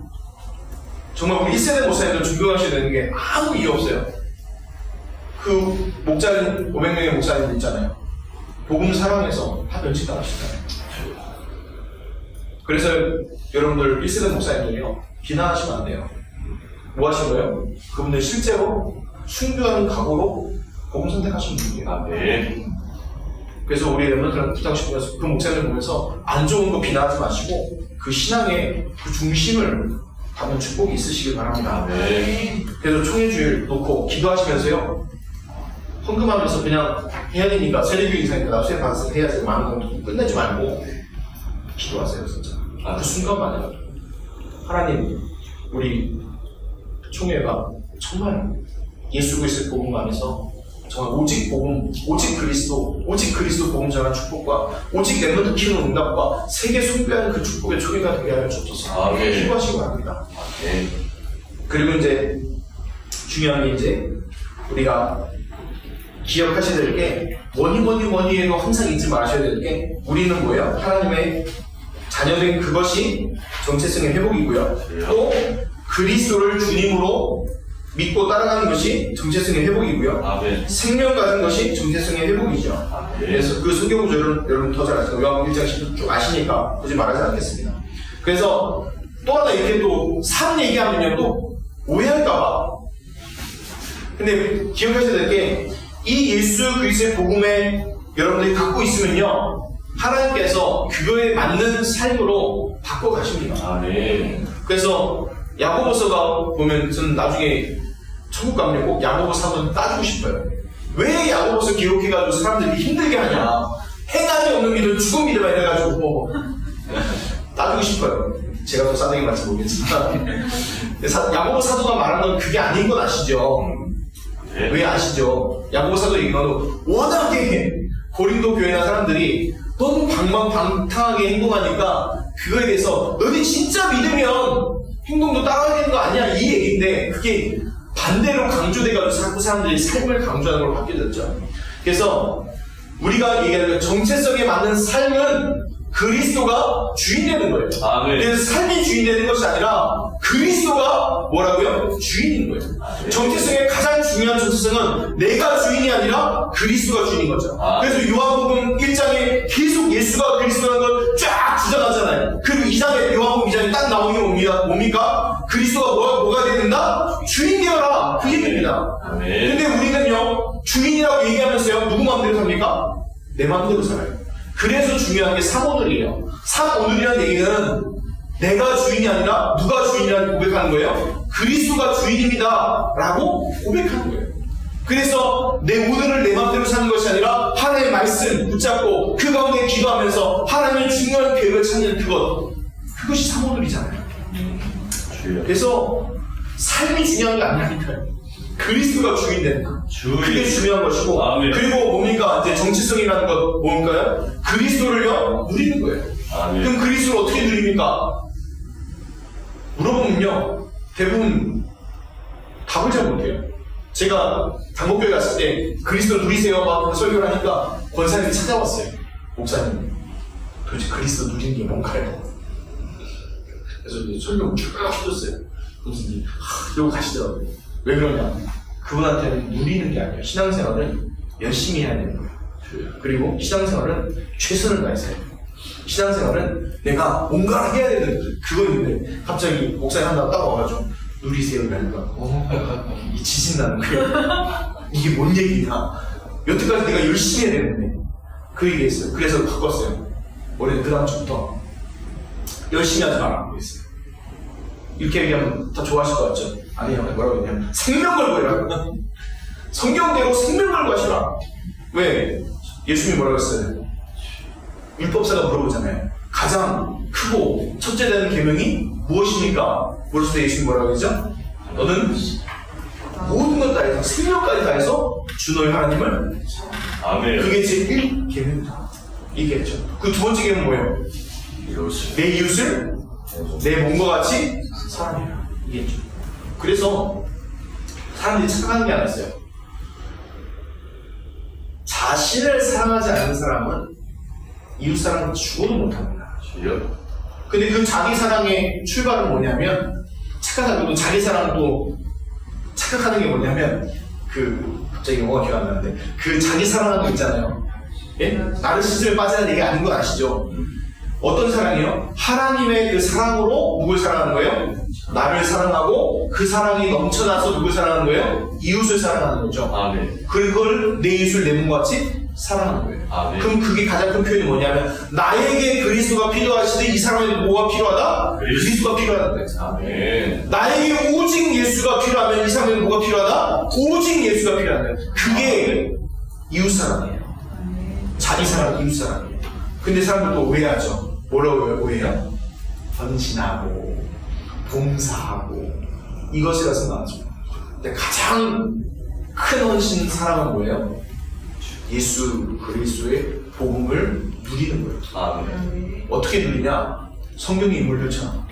정말 우리 1세대 목사님들 존경하셔야 되는 게 아무 이유 없어요. 그 목자님, 500명의 목사님들 있잖아요. 복음 사랑해서 다 면치당하시잖아요. 그래서 여러분들 1세대 목사님들이요, 비난하시면 안 돼요. 뭐 하신 거예요? 그분들 실제로 순교하는 각오로 복음 선택하신 분이에요. 그래서 우리 랩런들한테 부탁드리면서 그 목사님을 보면서 안 좋은 거 비난하지 마시고 그 신앙의 그 중심을 받는 축복이 있으시길 바랍니다. 그래서 총회주일 놓고 기도하시면서요, 헌금하면서 그냥 해야 되니까 세례교육 이상이니까 나 수혜 받았을 때 해야지 많은 거 끝내지 말고 기도하세요. 진짜 그 순간만이라도 하나님, 우리 총회가 정말 예수 그리스도의 복음 안에서 정말 오직 복음, 오직 그리스도 복음 전하는 축복과 오직 랩런트 키우는 응답과 세계 숭배하는 그 축복의 총회가 되게 하여 주옵소서. 기도하시기 바랍니다. 그리고 이제 중요한 게 이제 우리가 기억하셔야 될 게, 뭐니 해도 항상 잊지 마셔야 될 게, 우리는 뭐예요? 하나님의 자녀된 그것이 정체성의 회복이고요. 또 그리스도를 주님으로 믿고 따라가는 것이 정체성의 회복이고요. 생명 가진 것이 정체성의 회복이죠. 그래서 그 성경 구절은 여러분 더 잘 아시죠. 요한복음 1장 10절 쭉 아시니까 굳이 말하지 않겠습니다. 그래서 또 하나 이렇게 또 산 얘기하면요, 또 오해할까봐. 근데 기억하셔야 될 게, 이 예수 그리스도의 복음에 여러분들이 갖고 있으면요, 하나님께서 그거에 맞는 삶으로 바꿔 가십니다. 그래서 야고보서가 보면 저는 나중에 천국 가면 꼭 야고보 사도는 따지고 싶어요. 왜 야고보서 기록해가지고 사람들이 힘들게 하냐? 행함이 없는 믿음, 죽은 믿음만 이래가지고 따지고 싶어요. 제가 또 싸대기 말지 모르겠지만 야고보 사도가 말하는 건 그게 아닌 건 아시죠? 왜 아시죠? 야고보 사도 얘기하면 워낙에 고린도 교회나 사람들이 너무 방탕하게 행동하니까 그거에 대해서 너희 진짜 믿으면 행동도 따라야 되는 거 아니야? 이 얘기인데 그게 반대로 강조돼가지고 자꾸 사람들이 삶을 강조하는 걸로 바뀌어졌죠. 그래서 우리가 얘기하는 정체성에 맞는 삶은 그리스도가 주인 되는 거예요. 그래서 삶이 주인 되는 것이 아니라 그리스도가 뭐라고요? 주인인 거예요. 정체성의 가장 중요한 정체성은 내가 주인이 아니라 그리스도가 주인인 거죠. 그래서 요한복음 1장에 계속 예수가 그리스도라는 걸 쫙 주장하잖아요. 그리고 2장에 요한복음 2장에 딱 나오는 게 뭡니까? 그리스도가 뭐가 되야 된다? 주인 되어라. 그 얘기입니다. 근데 우리는요, 주인이라고 얘기하면서요, 누구 마음대로 삽니까? 내 마음대로 살아요. 그래서 중요한 게 사모들이에요. 사모들이라는 얘기는 내가 주인이 아니라 누가 주인이라고 고백하는 거예요? 그리스도가 주인입니다 라고 고백하는 거예요. 그래서 내 오늘을 내 마음대로 사는 것이 아니라 하나님의 말씀 붙잡고 그 가운데 기도하면서 하나님의 중요한 계획을 찾는 그것이 사모들이잖아요. 그래서 삶이 중요한 게 아니라니까요. 그리스도가 주인 되는 거. 그게 중요한 것이고, 그리고 뭡니까? 이제 정체성이라는 것 뭘까요? 그리스도를요, 누리는 거예요. 그럼 그리스도를 어떻게 누립니까? 물어보면요, 대부분 답을 잘 못해요. 제가 당목교회 갔을 때 그리스도 누리세요 막 설교를 하니까 권사님이 찾아왔어요. 목사님, 도대체 그리스도 누리는 게 뭔가요? 그래서 이제 설교 쭉 해줬어요. 교수님, 이러고 가시더라고요. 왜 그러냐? 그분한테는 누리는 게 아니에요. 신앙생활을 열심히 해야 되는 거예요. 그리고 신앙생활은 최선을 다해서 해야 돼요. 신앙생활은 내가 뭔가를 해야 되는 그거 있는데 갑자기 목사님 한다고 딱 와가지고 누리세요 이러니까 이 지진나는 거예요. 이게 뭔 얘기냐? 여태까지 내가 열심히 해야 되는데 그 얘기했어요. 그래서 바꿨어요. 올해 그 다음 주부터 열심히 하지 말라고 그랬어요. 이렇게 얘기하면 다 좋아하실 것 같죠? 아니요. 뭐라고 했냐면 생명 걸고 해라. 성경대로 생명 걸고 하시라. 왜? 예수님이 뭐라고 했어요? 율법사가 물어보잖아요. 가장 크고 첫째 되는 계명이 무엇입니까? 물었을 때 예수님이 뭐라고 했죠? 너는 모든 것 다해서 생명까지 다해서 주 너의 하나님을 그게 제1계명이다. 이겠죠. 그 두 번째 계명은 뭐예요? 내 이웃을 내 몸과 같이 사랑해라. 이겠죠. 그래서 사람들이 착각하는 게 하나 있어요. 자신을 사랑하지 않는 사람은 이웃 사랑을 죽어도 못합니다. 근데 그 자기 사랑의 출발은 뭐냐면, 착각하고도 자기 사랑도 착각하는 게 뭐냐면, 갑자기 영어가 기억 안 나는데, 그 자기 사랑하는 거 있잖아요. 예? 나를 스스로 빠져야 되게 아는 건 아시죠? 어떤 사랑이요? 하나님의 그 사랑으로 누굴 사랑하는 거예요? 나를 사랑하고 그 사랑이 넘쳐나서 누굴 사랑하는 거예요? 이웃을 사랑하는 거죠. 그걸 내 이웃을 내 몸과 같이 사랑하는 거예요. 그럼 그게 가장 큰 표현이 뭐냐면, 나에게 그리스도가 필요하시되 이 사람에게 뭐가 필요하다? 그리스도가 필요하다는 거예요. 나에게 오직 예수가 필요하면 이 사람에게 뭐가 필요하다? 오직 예수가 필요하다. 그게 이웃 사랑이에요. 자기 사랑, 이웃 사랑이에요. 근데 사람들도 오해하죠. 뭐라고 오해해요? 헌신하고 봉사하고 이것이라 생각하죠. 근데 가장 큰 헌신 사랑은 뭐예요? 예수 그리스도의 복음을 누리는 거예요. 어떻게 누리냐? 성경의 인물들처럼,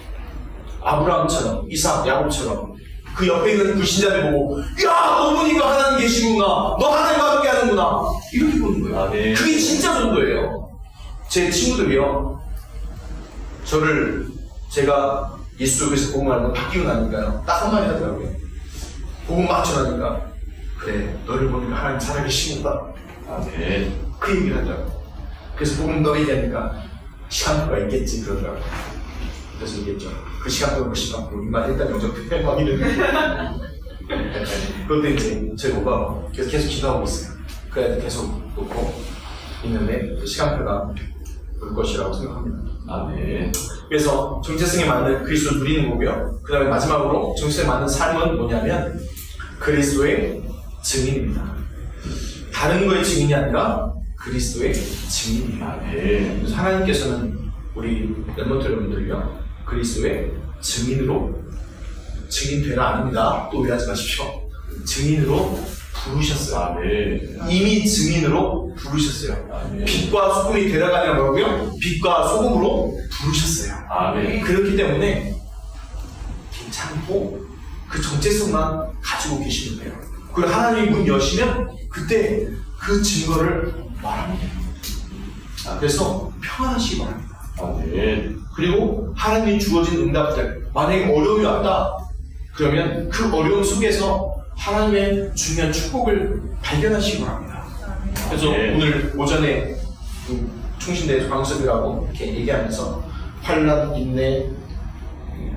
아브라함처럼, 이삭, 야곱처럼 그 옆에 있는 불신자들 보고, 야, 너 보니까 하나님 계시구나, 너 하나님과 함께 하는구나, 이렇게 보는 거예요. 그게 진짜 전도예요. 제 친구들이요, 제가 예수 그리스도 복음을 알고 바뀌고 나니까요, 딱 한마디 하더라고요. 복음 막 전하니까, 그래, 너를 보니까 하나님 살아계시구나, 그 얘기를 하더라고요. 그래서 복음 너 얘기하니까 시간표가 있겠지 그러더라고요. 그래서 얘기했죠. 그 시간표가 그 시간표, 이만 일단 영접해 막 이러는데 그런데 이제 저희 오빠가 계속 기도하고 있어요. 그래 계속 놓고 있는데 그 시간표가 올 것이라고 생각합니다. 그래서 정체성에 맞는 그리스도를 누리는 거고요. 그 다음에 마지막으로 정체성에 맞는 삶은 뭐냐면 그리스도의 증인입니다. 다른 거의 증인이 아니라 그리스도의 증인입니다. 그래서 하나님께서는 우리 렘넌트 여러분들이요, 그리스도의 증인되라 아닙니다. 또 오해하지 마십시오. 증인으로 부르셨어요. 이미 증인으로 부르셨어요. 빛과 소금이 되라가 아니라 뭐라고요? 빛과 소금으로 부르셨어요. 그렇기 때문에 괜찮고 그 정체성만 가지고 계시면 돼요. 그리고 하나님이 문 여시면 그때 그 증거를 말하면 돼요. 그래서 평안하시기 바랍니다. 그리고 하나님이 주어진 응답들, 만약에 어려움이 왔다 그러면 그 어려움 속에서 하나님의 중요한 축복을 발견하시기 바랍니다. 그래서 오늘 오전에 충신대 강사들하고 이렇게 얘기하면서 환난, 인내,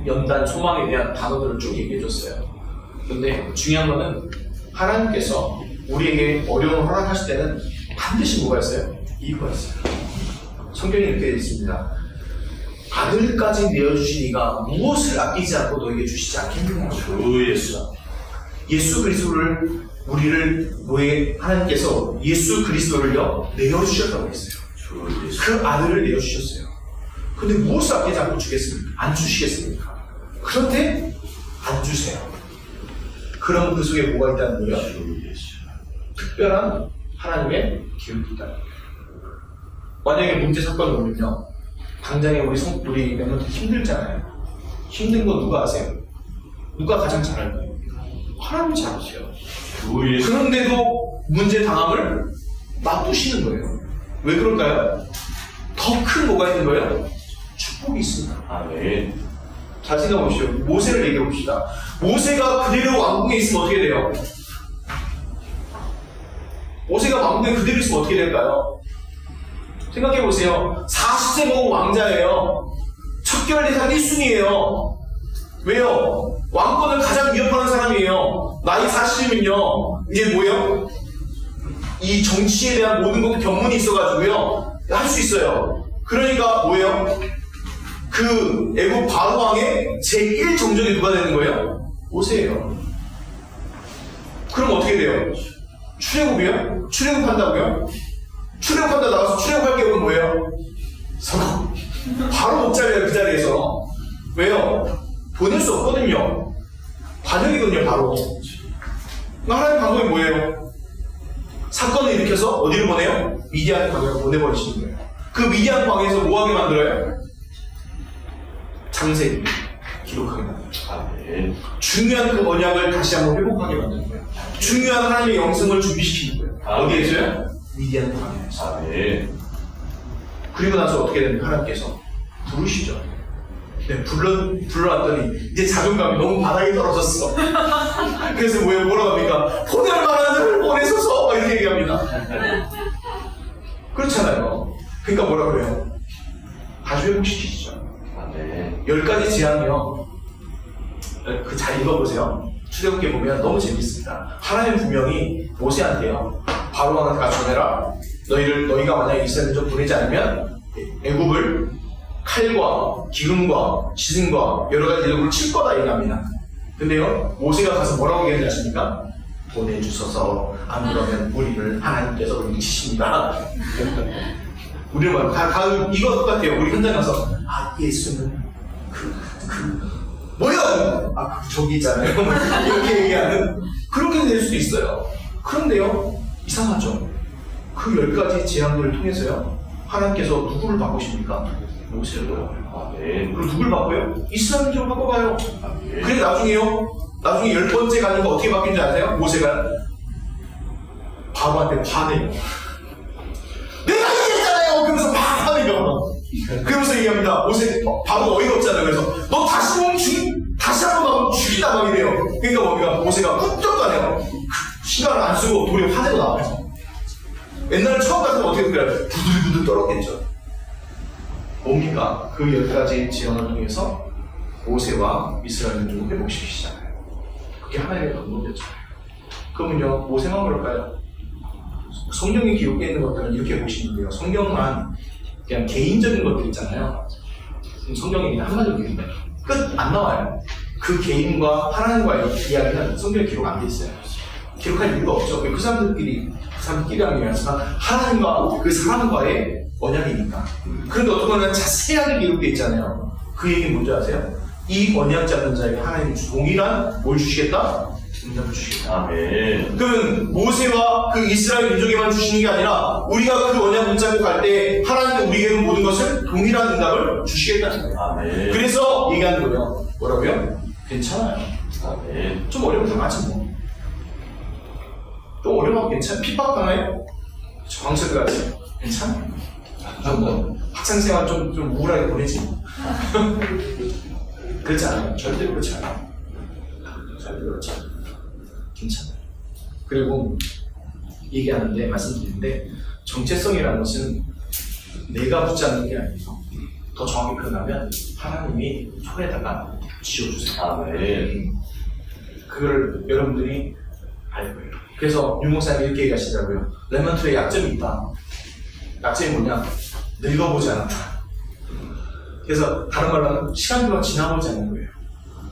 연단, 소망에 대한 단어들을 쭉 얘기해줬어요. 근데 중요한 거는 하나님께서 우리에게 어려움을 허락하실 때는 반드시 뭐가 있어요? 이유가 있어요. 성경에 이렇게 되어 있습니다. 아들까지 내어주신 이가 무엇을 아끼지 않고 너에게 주시지 않겠느냐. 예수 그리스도를 하나님께서 예수 그리스도를요 내어주셨다고 했어요. 그 아들을 내어주셨어요. 근데 무엇을 아끼지 않고 주겠습니까? 안 주시겠습니까? 그런데 안 주세요. 그럼 그 속에 뭐가 있다는 거예요? 특별한 하나님의 기억이 있다는 거예요. 만약에 문제 사건을 보면요, 당장에 우리 멤버들 힘들잖아요. 힘든 거 누가 아세요? 누가 가장 잘 알까요? 하나님이 잘 아세요. 그런데도 문제 당함을 놔두시는 거예요. 왜 그럴까요? 더 큰 뭐가 있는 거예요? 축복이 있습니다. 잘 생각해 보십시오. 모세를 얘기해 봅시다. 모세가 그대로 왕궁에 있으면 어떻게 돼요? 모세가 왕궁에 그대로 있으면 어떻게 될까요? 생각해 보세요. 40세 먹은 왕자예요. 척결 대상 1순위예요. 왜요? 왕권을 가장 위협하는 사람이에요. 나이 40이면요. 이게 뭐예요? 이 정치에 대한 모든 것도 견문이 있어가지고요. 할 수 있어요. 그러니까 뭐예요? 그 애국 바로 왕의 제1 정적이 누가 되는 거예요? 모세예요. 그럼 어떻게 돼요? 출애굽이요? 출애굽한다고요? 출애굽한다 나가서 출애굽할 계획은 뭐예요? 서거. 바로 목자리에요, 그 자리에서. 왜요? 보낼 수 없거든요. 반역이거든요, 바로. 하나님 방법이 뭐예요? 사건을 일으켜서 어디로 보내요? 미디안에 보내버리시는 거예요. 그 미디안 광에서 뭐하게 만들어요? 장세기 기록하게 만들어요. 아멘. 중요한 그 언약을 다시 한번 회복하게 만드는 거예요. 중요한 하나님의 영성을 준비시키는 거예요. 어디에서요? 미디안 광에서. 아멘. 그리고 나서 어떻게 됩니까? 하나님께서 부르시죠. 네, 불러왔더니 이제 자존감이 너무 바닥에 떨어졌어. 그래서 뭐라고 합니까? 보낼 만한 자를 보내소서 막 이렇게 얘기합니다. 그렇잖아요. 그러니까 뭐라 그래요? 다시 회복시키시죠. 아멘. 10가지 제안이요. 그 잘 읽어보세요. 출애굽기에 보면 너무 재밌습니다. 하나님 분명히 모세한테요. 바로한테 가서 전해라. 너희가 만약에 이스라엘을 좀 보내지 않으면 애굽을 칼과 기름과 시승과 여러 가지 이름으로 칠 거다 얘기합니다. 근데요, 모세가 가서 뭐라고 얘기하는지 아십니까? 보내주소서. 안 그러면 우리를 하나님께서 우리를 치십니다. 우리는 이거 똑같아요. 우리 현장 가서 예수는 뭐야? 저기 있잖아요. 이렇게 얘기하는 그렇게 될 수도 있어요. 그런데요, 이상하죠. 그 10가지 제안들을 통해서요, 하나님께서 누구를 바꾸십니까? 모세를 바꿔요. 그리고 누굴 바꿔요? 이스라엘 민족을 바꿔봐요. 그래 나중에 10번째 가니까 어떻게 바뀐지 아세요? 모세가 바로한테 화내요. 내가 얘기했잖아요! 그러면서 막 화내요. 그러면서 얘기합니다. 모세, 바로가 어이가 없잖아요. 그래서 너 다시 보면 다시 한 번 나오면 죽인다 막 이래요. 그러니까 뭡니까? 모세가 꾹쩍도 안 해요. 시간을 안 쓰고 돌에 화내고 나와요. 옛날에 처음 갔으면 어떻게 했을까요? 부들부들 떨었겠죠. 뭡니까? 그 10가지 제안을 통해서 모세와 이스라엘 민족을 회복시키시잖아요. 그게 하나님의 방법이었죠. 그러면요, 모세만 그럴까요? 성경에 기록되어 있는 것들은 이렇게 보시면 돼요. 성경만 그냥 개인적인 것들 있잖아요. 성경에 그냥 한마디로 얘기해요. 끝! 안 나와요. 그 개인과 하나님과의 이야기는 성경에 기록 안 돼 있어요. 기록할 이유가 없죠. 그 사람들끼리 하는 게 아니라 하나님과 그 사람과의 언약이니까. 그런데 어떤 거는 자세하게 기록되어 있잖아요. 그 얘기는 뭔지 아세요? 이 언약 잡는 자에게 하나님이 동일한 뭘 주시겠다? 응답을 주시겠다. 아멘. 그러면 모세와 그 이스라엘 민족에만 주시는 게 아니라 우리가 그 언약 붙잡고 갈 때 하나님은 우리에게 모든 것을 동일한 응답을 주시겠다는 거예요. 아멘. 그래서 얘기하는 거예요. 뭐라고요? 괜찮아요. 아멘. 좀 어려우면 당하지 뭐. 좀 어려우면 괜찮아요. 핍박당해요? 저항철까지 괜찮아요. 뭐 학생생활 좀 우울하게 보내지 뭐. 그렇지 않아요. 절대 그렇지 않아요. 절대 그렇지 않아요. 괜찮아요. 그리고 얘기하는데 말씀드리는데 정체성이라는 것은 내가 붙잡는 게 아니고 더 정확히 표현하면 하나님이 손에다가 쥐어주세요. 아멘. 그걸 여러분들이 알 거예요. 그래서 유 목사님이 이렇게 얘기하시더라고요. 렘넌트의 약점이 있다. 약점이 뭐냐? 늙어보지 않았다. 그래서 다른 말로 하면 시간표가 지나보지 않는 거예요.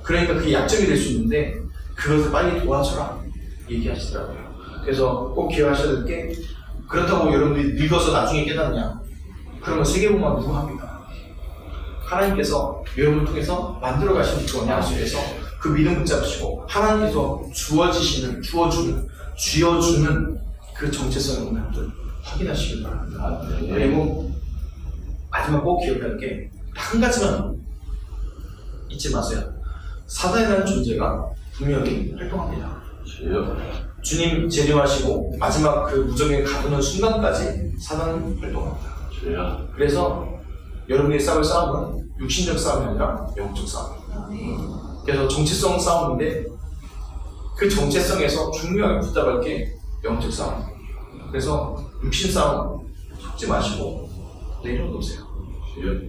그러니까 그게 약점이 될 수 있는데 그것을 빨리 도와줘라 얘기하시더라고요. 그래서 꼭 기억하셔야 될 게 그렇다고 여러분들이 늙어서 나중에 깨닫냐? 그러면 세계복음화 누구 합니까? 하나님께서 여러분을 통해서 만들어 가시는 그 언약 속에서 그 믿음 붙잡으시고 하나님께서 쥐어주는 그 정체성의 응답들 확인하시길 바랍니다. 그리고 마지막 꼭 기억할 게 한 가지만 잊지 마세요. 사단이라는 존재가 분명히 활동합니다. 주님 재림하시고 마지막 그 무정에 가두는 순간까지 사단은 활동합니다. 그래서 여러분의 싸울 싸움은 육신적 싸움이 아니라 영적 싸움입니다. 그래서 정체성 싸움인데 그 정체성에서 중요하게 붙잡을 게 영적 싸움. 그래서 육신 싸움 속지 마시고 내려놓으세요.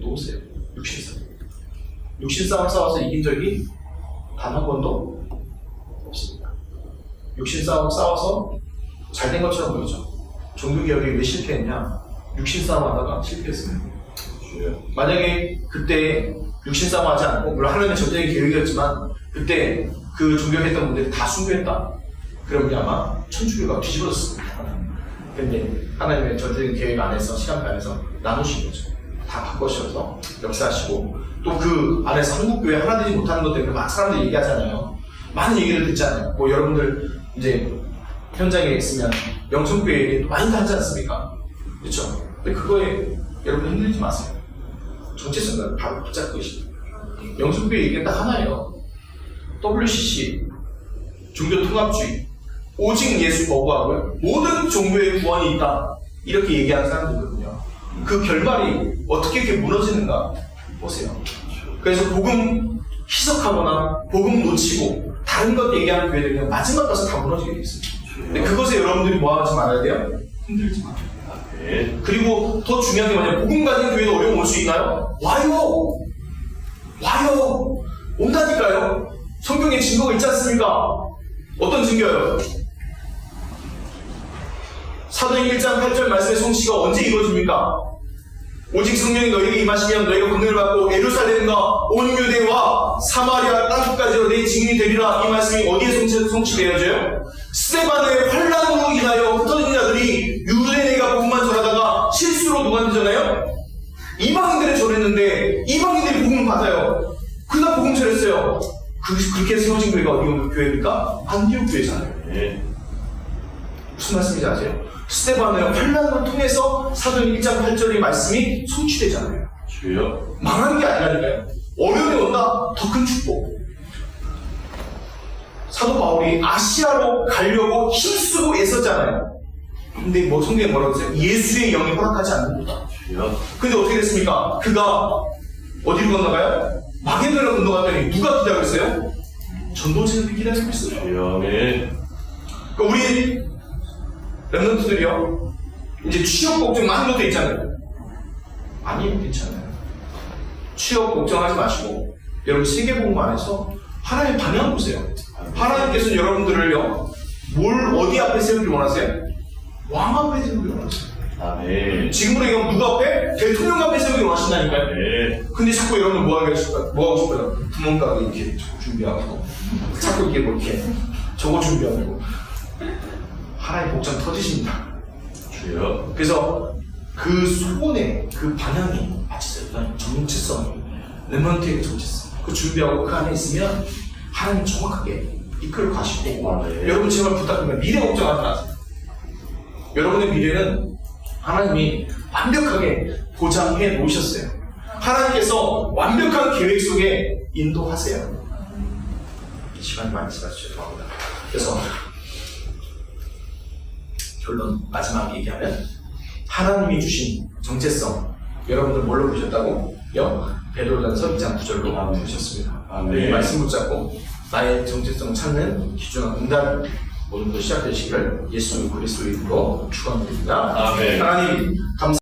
놓으세요. 육신 싸움. 육신 싸움 싸워서 이긴 적이 단 한 번도 없습니다. 육신 싸움 싸워서 잘 된 것처럼 보이죠. 종교개혁이 왜 실패했냐? 육신 싸움 하다가 실패했습니다. 만약에 그때 육신 싸움 하지 않고 물론 하나님의 전적인 계획이었지만 그때 그 존경했던 분들이 다 순교했다. 그러면 아마 천주교가 뒤집어졌습니다. 근데 하나님의 전적인 계획 안에서 시간표 안에서 나누신 거죠. 다 바꾸셔서 역사하시고 또 그 안에서 한국교회 하나 되지 못하는 것 때문에 막 사람들이 얘기하잖아요. 많은 얘기를 듣잖아요. 뭐 여러분들 이제 현장에 있으면 영성교회 얘기 많이 하지 않습니까? 그렇죠? 근데 그거에 여러분 흔들리지 마세요. 정체성을 바로 붙잡고 계십니다. 영성교회 얘기가 딱 하나예요. WCC, 종교통합주의, 오직 예수 거부하고요. 모든 종교의 구원이 있다. 이렇게 얘기하는 사람들이거든요. 그 결말이 어떻게 이렇게 무너지는가 보세요. 그래서 복음 희석하거나 복음 놓치고 다른 것 얘기하는 교회들이 그냥 마지막 가서 다 무너지게 돼 있습니다. 근데 그것에 여러분들이 뭐 하지 말아야 돼요? 흔들지 마세요. 아멘. 그리고 더 중요한 게 뭐냐면 복음 가진 교회도 어려움 올 수 있나요? 와요! 와요! 온다니까요. 성경에 증거가 있지 않습니까? 어떤 증거요? 사도행 1장 8절 말씀의 성취가 언제 이루어집니까? 오직 성령이 너에게 임하시면 너희가 권능을 받고 예루살렘과 온 유대와 사마리아 땅끝까지로 내 증인이 되리라. 이 말씀이 어디에 성취되어져요? 스데반의 환란으로 인하여 흩어진 자들이 유대인에게 복음만 전하다가 실수로 누구한테 전해요? 이방인들에 전했는데 이방인들이 복음을 받아요. 그다음 복음 전했어요. 그렇게 세워진 교회가 어디 교회입니까? 안디옥 교회잖아요. 네. 무슨 말씀인지 아세요? 스데반의 환란을 통해서 사도행 1장 8절의 말씀이 성취되잖아요. 주여. 망한 게 아니라니까요. 어려움이 온다. 더 큰 축복. 사도 바울이 아시아로 가려고 힘쓰고 애썼잖아요. 근데 뭐 성경에 뭐라고 했어요? 예수의 영이 허락하지 않는다. 주여. 근데 어떻게 됐습니까? 그가 어디로 건너가요? 마게도나로 건너갔더니 누가 기다리고 있어요? 전도체들이 기다리고 있어요. 주여. 네. 그러니까 우리 랩런트들이요, 이제 취업 걱정 많은 것도 있잖아요. 아니요, 괜찮아요. 취업 걱정하지 마시고 여러분 세계복음 안에서 하나님의 방향 보세요. 하나님께서 여러분들을요, 뭘 어디 앞에 세우길 원하세요? 왕 앞에 세우길 원하세요. 아멘. 지금으로 얘기하면 누구 앞에? 대통령 앞에 세우길 원하신다니까요. 네. 근데 자꾸 여러분들 뭐 하고 싶어요? 구멍가게 이렇게 저거 준비하고 자꾸 이렇게 뭐 이렇게 저거 준비하고 하나의 복장 터지십니다. 주여. 그래서 그 소원의 그 방향이 맞으세요. 정체성이 렘넌트의 정체성. 그 준비하고 그 안에 있으면 하나님 정확하게 이끌어 가시고. 아, 네. 여러분 제발 부탁드립니다. 미래 걱정하지 마세요. 여러분의 미래는 하나님이 완벽하게 보장해 놓으셨어요. 하나님께서 완벽한 계획 속에 인도하세요. 시간이 많이 지나서 죄송합니다. 그래서 결론 마지막 얘기하면 하나님이 주신 정체성 여러분들 뭘로 보셨다고? 베드로전서 2장 9절로 보셨습니다. 이 말씀 붙잡고 나의 정체성 찾는 기준한 응답 모든 것 시작되시기를 예수 그리스도의 이름으로 축원드립니다. 아멘. 하나님 감사.